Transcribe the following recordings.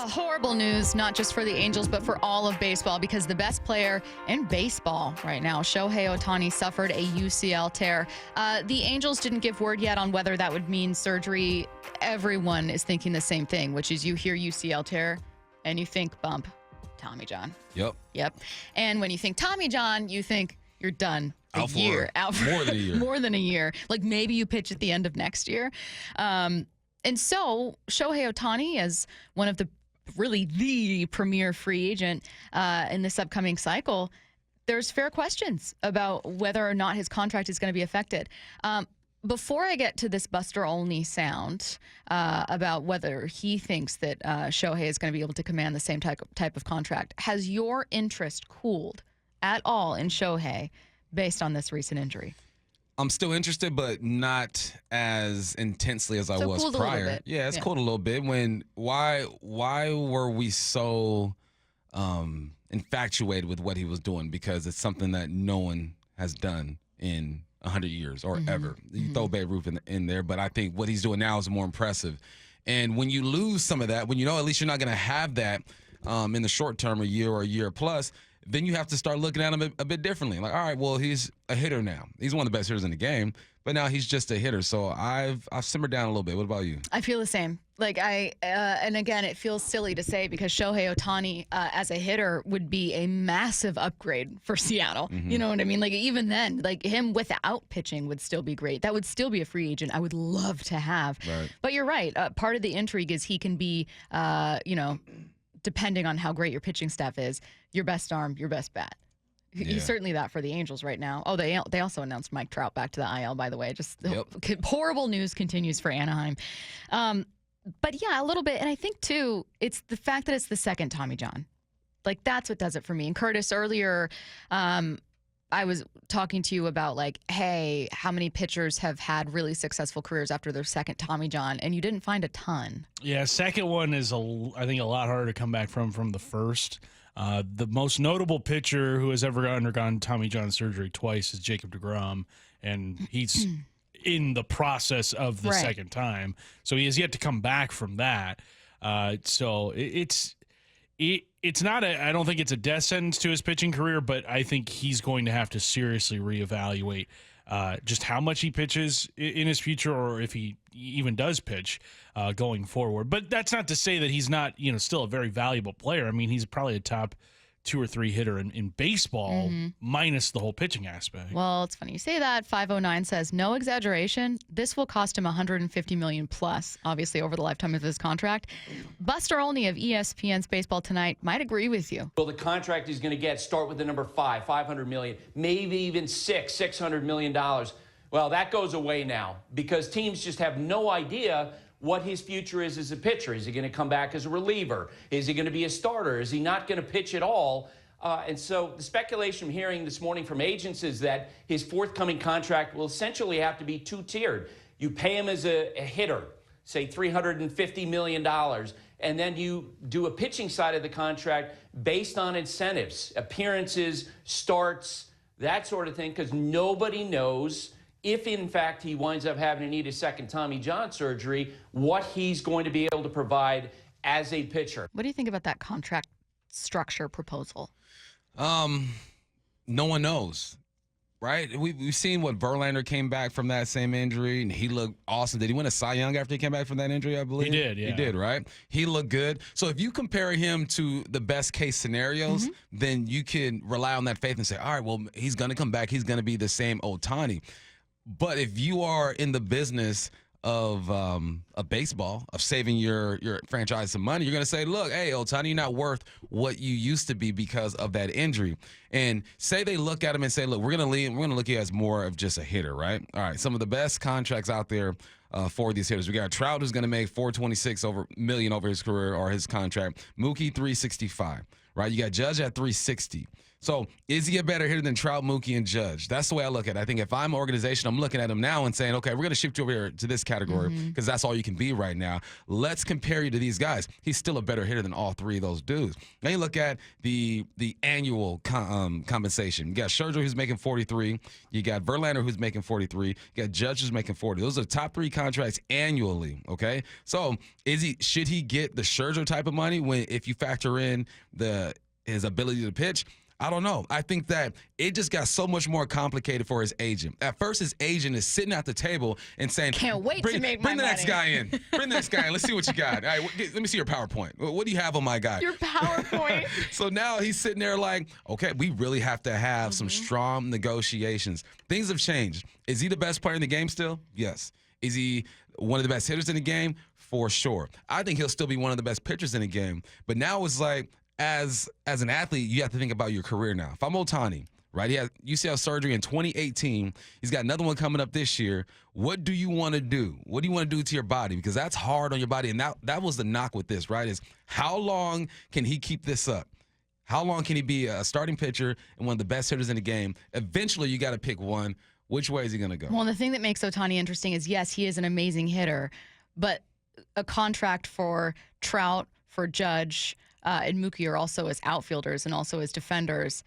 Horrible news, not just for the Angels, but for all of baseball, because the best player in baseball right now, Shohei Ohtani, suffered a UCL tear. The Angels didn't give word yet on whether that would mean surgery. Everyone is thinking the same thing, which is you hear UCL tear and you think bump, Tommy John. Yep. And when you think Tommy John, you think you're done. Out for more than a year. More than a year. Like maybe you pitch at the end of next year. And so Shohei Ohtani, as one of the premier free agent in this upcoming cycle, there's fair questions about whether or not his contract is going to be affected. Before I get to this Buster Olney sound about whether he thinks that Shohei is going to be able to command the same type of contract, has your interest cooled at all in Shohei based on this recent injury? I'm still interested, but not as intensely as I was prior. Yeah, it's cooled a little bit. Why were we so infatuated with what he was doing? Because it's something that no one has done in 100 years or ever. You throw Babe Ruth in there, but I think what he's doing now is more impressive. And when you lose some of that, when you know at least you're not going to have that in the short term, a year or a year plus, then you have to start looking at him a bit differently. Like, all right, well, he's a hitter now. He's one of the best hitters in the game, but now he's just a hitter. So I've simmered down a little bit. What about you? I feel the same. Like and again, it feels silly to say because Shohei Ohtani as a hitter would be a massive upgrade for Seattle. You know what I mean? Like even then, like him without pitching would still be great. That would still be a free agent I would love to have. Right. But you're right. Part of the intrigue is he can be, depending on how great your pitching staff is, your best arm, your best bat. He's certainly that for the Angels right now. Oh, they also announced Mike Trout back to the IL, by the way. Just horrible news continues for Anaheim. But yeah, a little bit. And I think, too, it's the fact that it's the second Tommy John. Like, that's what does it for me. And Curtis, earlier, I was talking to you about, like, hey, how many pitchers have had really successful careers after their second Tommy John? And you didn't find a ton. Yeah, second one is, I think, a lot harder to come back from the first. The most notable pitcher who has ever undergone Tommy John surgery twice is Jacob deGrom, and he's in the process of the second time. So he has yet to come back from that. So it's not I don't think it's a death sentence to his pitching career, but I think he's going to have to seriously reevaluate just how much he pitches in his future, or if he even does pitch going forward. But that's not to say that he's not, still a very valuable player. I mean, he's probably a top 2 or 3 hitter in baseball, minus the whole pitching aspect. Well, it's funny you say that. 509 says, no exaggeration, this will cost him $150 million plus, obviously, over the lifetime of his contract. Buster Olney of ESPN's Baseball Tonight might agree with you. Well, the contract he's going to get start with the number 5, $500 million, maybe even $600 million. Well, that goes away now because teams just have no idea what his future is as a pitcher. Is he going to come back as a reliever? Is he going to be a starter? Is he not going to pitch at all? And so the speculation I'm hearing this morning from agents is that his forthcoming contract will essentially have to be 2-tiered. You pay him as a hitter, say $350 million, and then you do a pitching side of the contract based on incentives, appearances, starts, that sort of thing, because nobody knows if, in fact, he winds up having to need a second Tommy John surgery, what he's going to be able to provide as a pitcher. What do you think about that contract structure proposal? No one knows, right? We've seen what Verlander came back from that same injury, and he looked awesome. Did he win a Cy Young after he came back from that injury, I believe? He did, yeah. He did, right? He looked good. So if you compare him to the best-case scenarios, then you can rely on that faith and say, all right, well, he's going to come back. He's going to be the same Ohtani. But if you are in the business of baseball, of saving your franchise some money, you're going to say, look, hey, Ohtani, you're not worth what you used to be because of that injury. And say they look at him and say, look, we're going to look at you as more of just a hitter, right? All right, some of the best contracts out there for these hitters. We got Trout, who's going to make $426 million over his career or his contract. Mookie, $365. right? You got Judge at 360. So is he a better hitter than Trout, Mookie, and Judge? That's the way I look at it. I think if I'm an organization, I'm looking at him now and saying, okay, we're going to shift you over here to this category because that's all you can be right now. Let's compare you to these guys. He's still a better hitter than all three of those dudes. Now you look at the annual compensation. You got Scherzer, who's making 43. You got Verlander, who's making 43. You got Judge, who's making 40. Those are the top three contracts annually, okay? So should he get the Scherzer type of money if you factor in his ability to pitch? I don't know. I think that it just got so much more complicated for his agent. At first, his agent is sitting at the table and saying, "Can't wait to make my money. Bring the next guy in. Bring the next guy in. Let's see what you got. All right, let me see your PowerPoint. What do you have on my guy?" Your PowerPoint. So now he's sitting there like, okay, we really have to have some strong negotiations. Things have changed. Is he the best player in the game still? Yes. Is he one of the best hitters in the game? For sure. I think he'll still be one of the best pitchers in the game. But now it's like, as an athlete, you have to think about your career now. If I'm Ohtani, right? He had UCL surgery in 2018. He's got another one coming up this year. What do you want to do? What do you want to do to your body? Because that's hard on your body. And that was the knock with this, right? Is how long can he keep this up? How long can he be a starting pitcher and one of the best hitters in the game? Eventually, you got to pick one. Which way is he going to go? Well, the thing that makes Ohtani interesting is, yes, he is an amazing hitter, but a contract for Trout, for Judge, and Mookie are also as outfielders and also as defenders.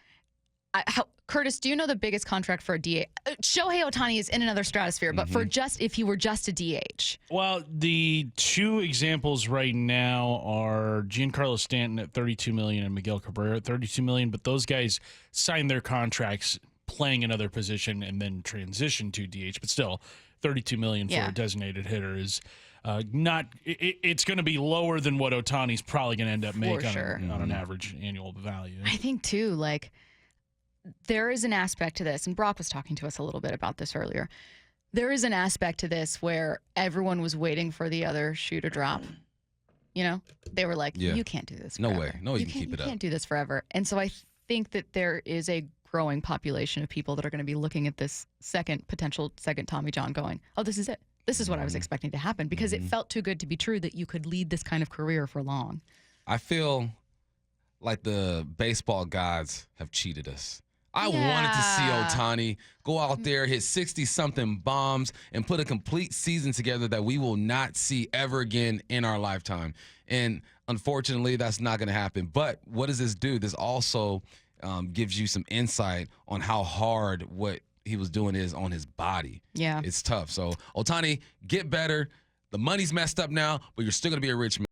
Curtis, do you know the biggest contract for a DH? Shohei Ohtani is in another stratosphere, but for if he were just a DH. Well, the two examples right now are Giancarlo Stanton at $32 million and Miguel Cabrera at $32 million, but those guys signed their contracts playing another position and then transition to DH, but still $32 million for a designated hitter is it's going to be lower than what Ohtani's probably going to end up making on an average annual value. I think too, like, there is an aspect to this, and Brock was talking to us a little bit about this earlier. There is an aspect to this where everyone was waiting for the other shoe to drop. You know, they were like, "You can't do this forever. No way. No, you can keep it up. You can't do this forever." And so I think that there is a growing population of people that are going to be looking at this potential second Tommy John going, "Oh, this is it. This is what I was expecting to happen," because it felt too good to be true that you could lead this kind of career for long. I feel like the baseball gods have cheated us. I wanted to see Ohtani go out there, hit 60-something bombs, and put a complete season together that we will not see ever again in our lifetime. And unfortunately, that's not going to happen. But what does this do? This also gives you some insight on how hard what he was doing is on his body. Yeah. It's tough. So, Ohtani, get better. The money's messed up now, but you're still going to be a rich man.